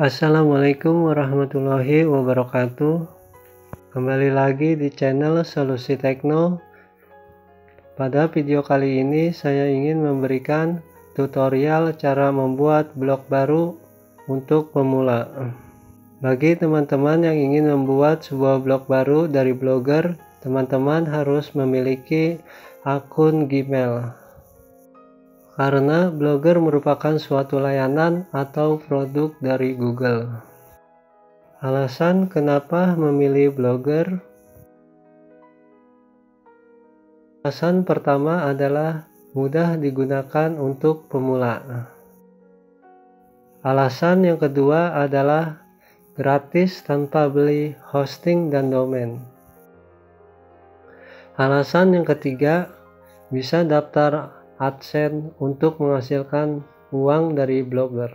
Assalamualaikum warahmatullahi wabarakatuh. Kembali lagi di channel Solusi Tekno. Pada video kali ini saya ingin memberikan tutorial cara membuat blog baru untuk pemula. Bagi teman-teman yang ingin membuat sebuah blog baru dari Blogger, teman-teman harus memiliki akun Gmail. Karena Blogger merupakan suatu layanan atau produk dari Google. Alasan kenapa memilih Blogger? Alasan pertama adalah mudah digunakan untuk pemula. Alasan yang kedua adalah gratis tanpa beli hosting dan domain. Alasan yang ketiga, bisa daftar AdSense untuk menghasilkan uang dari Blogger.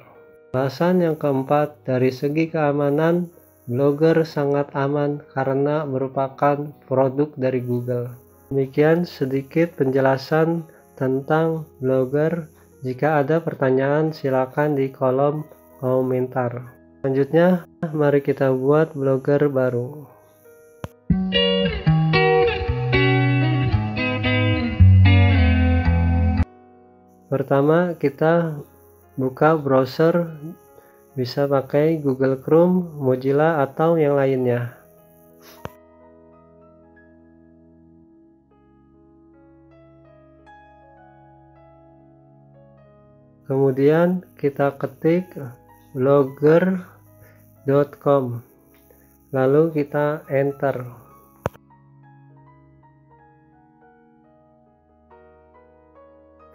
Alasan yang keempat, dari segi keamanan, Blogger sangat aman karena merupakan produk dari Google. Demikian sedikit penjelasan tentang Blogger. Jika ada pertanyaan silakan di kolom komentar. Selanjutnya, mari kita buat Blogger baru. Pertama, kita buka browser, bisa pakai Google Chrome, Mozilla, atau yang lainnya. Kemudian kita ketik blogger.com, lalu kita enter.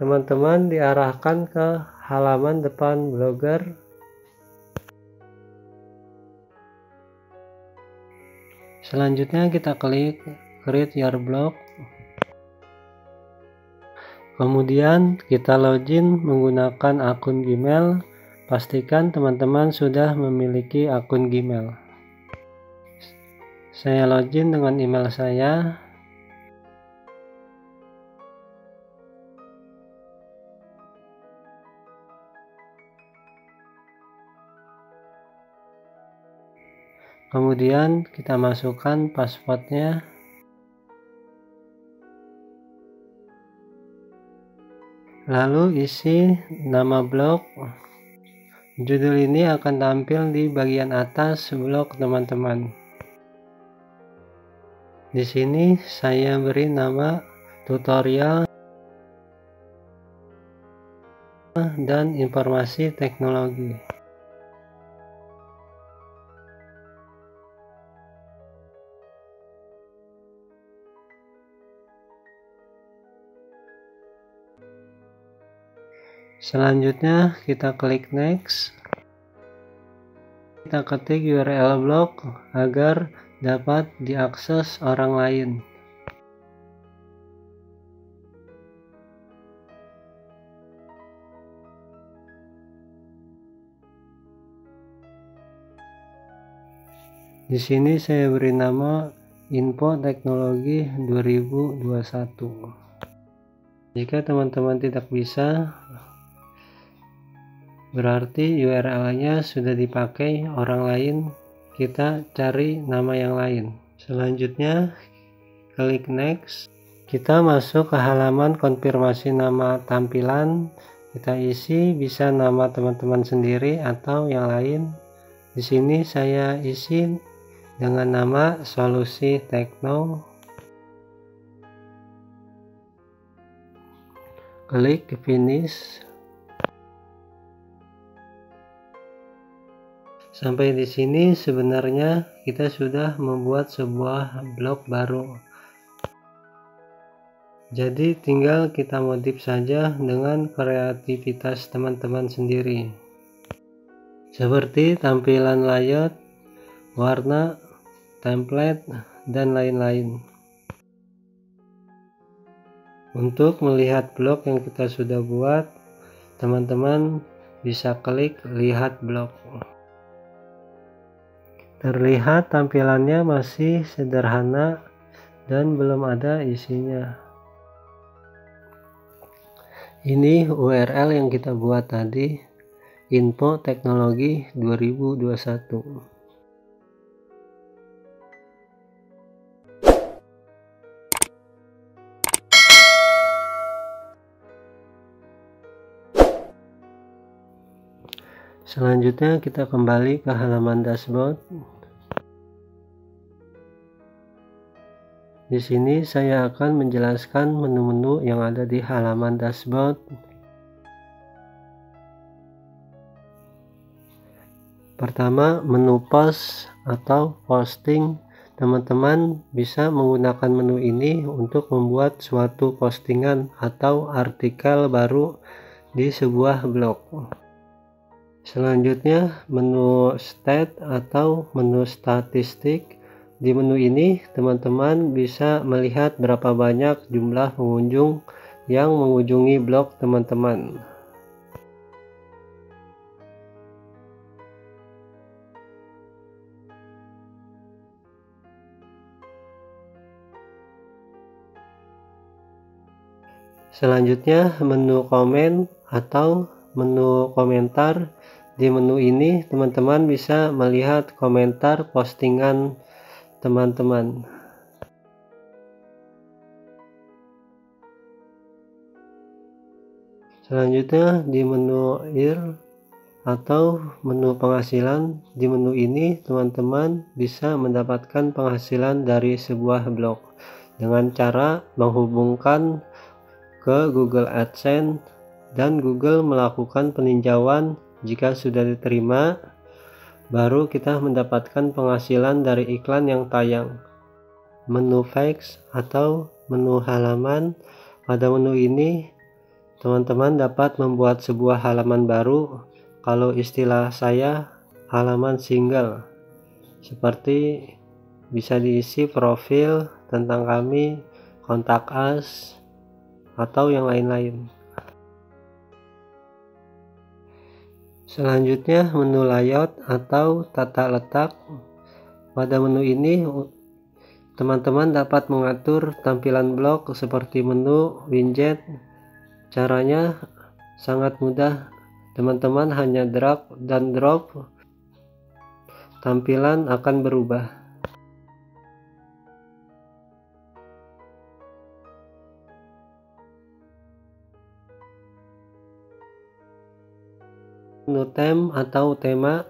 Teman-teman diarahkan ke halaman depan Blogger. Selanjutnya kita klik create your blog. Kemudian kita login menggunakan akun Gmail. Pastikan teman-teman sudah memiliki akun Gmail. Saya login dengan email saya. Kemudian kita masukkan passwordnya. Lalu isi nama blog. Judul ini akan tampil di bagian atas blog teman-teman. Di sini saya beri nama tutorial dan informasi teknologi. Selanjutnya kita klik next. Kita ketik URL blog agar dapat diakses orang lain. Di sini saya beri nama Info Teknologi 2021. Jika teman-teman tidak bisa, berarti URL-nya sudah dipakai orang lain, kita cari nama yang lain. Selanjutnya klik next. Kita masuk ke halaman konfirmasi nama tampilan. Kita isi bisa nama teman-teman sendiri atau yang lain. Di sini saya isi dengan nama Solusi Tekno. Klik finish. Sampai di sini sebenarnya kita sudah membuat sebuah blog baru. Jadi tinggal kita modif saja dengan kreativitas teman-teman sendiri. Seperti tampilan layout, warna, template, dan lain-lain. Untuk melihat blog yang kita sudah buat, teman-teman bisa klik lihat blog. Terlihat tampilannya masih sederhana dan belum ada isinya. Ini URL yang kita buat tadi. Info Teknologi 2021. Selanjutnya kita kembali ke halaman dashboard. Di sini saya akan menjelaskan menu-menu yang ada di halaman dashboard. Pertama, menu post atau posting. Teman-teman bisa menggunakan menu ini untuk membuat suatu postingan atau artikel baru di sebuah blog. Selanjutnya, menu stat atau menu statistik. Di menu ini, teman-teman bisa melihat berapa banyak jumlah pengunjung yang mengunjungi blog teman-teman. Selanjutnya, menu komen atau menu komentar. Di menu ini teman-teman bisa melihat komentar postingan teman-teman. Selanjutnya di menu earn atau menu penghasilan. Di menu ini teman-teman bisa mendapatkan penghasilan dari sebuah blog dengan cara menghubungkan ke Google AdSense dan Google melakukan peninjauan. Jika sudah diterima, baru kita mendapatkan penghasilan dari iklan yang tayang. Menu page atau menu halaman. Pada menu ini teman-teman dapat membuat sebuah halaman baru. Kalau istilah saya, halaman single. Seperti bisa diisi profil tentang kami, kontak us, atau yang lain-lain. Selanjutnya menu layout atau tata letak. Pada menu ini teman-teman dapat mengatur tampilan blog seperti menu, widget. Caranya sangat mudah. Teman-teman hanya drag dan drop, tampilan akan berubah. Menu theme atau tema.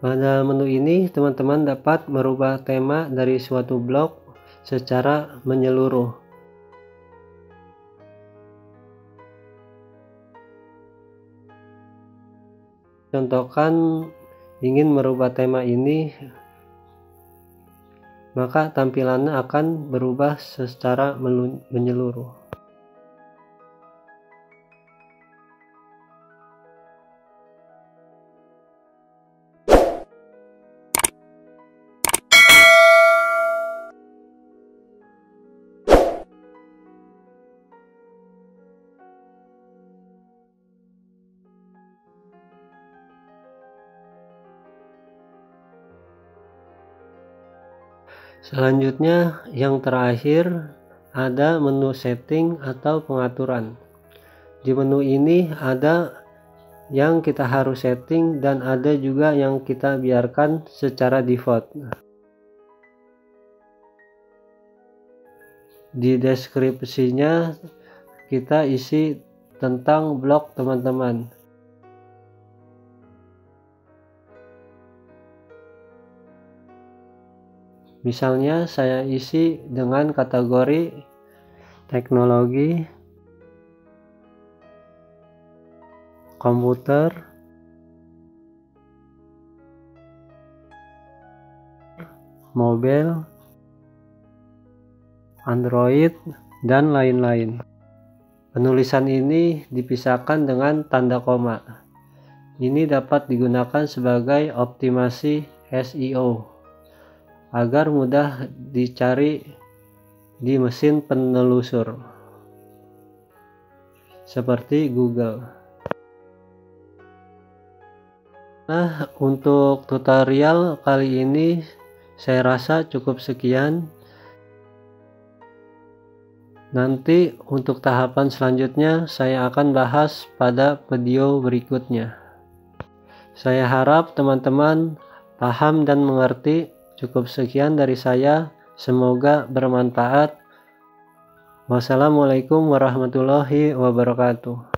Pada menu ini teman-teman dapat merubah tema dari suatu blog secara menyeluruh. Contohkan ingin merubah tema ini, maka tampilannya akan berubah secara menyeluruh. Selanjutnya yang terakhir ada menu setting atau pengaturan. Di menu ini ada yang kita harus setting dan ada juga yang kita biarkan secara default. Di deskripsinya kita isi tentang blog teman-teman. Misalnya saya isi dengan kategori teknologi, komputer, mobile, Android, dan lain-lain. Penulisan ini dipisahkan dengan tanda koma. Ini dapat digunakan sebagai optimasi SEO agar mudah dicari di mesin penelusur seperti Google. Nah, untuk tutorial kali ini saya rasa cukup sekian. Nanti untuk tahapan selanjutnya saya akan bahas pada video berikutnya. Saya harap teman-teman paham dan mengerti. Cukup sekian dari saya, semoga bermanfaat. Wassalamualaikum warahmatullahi wabarakatuh.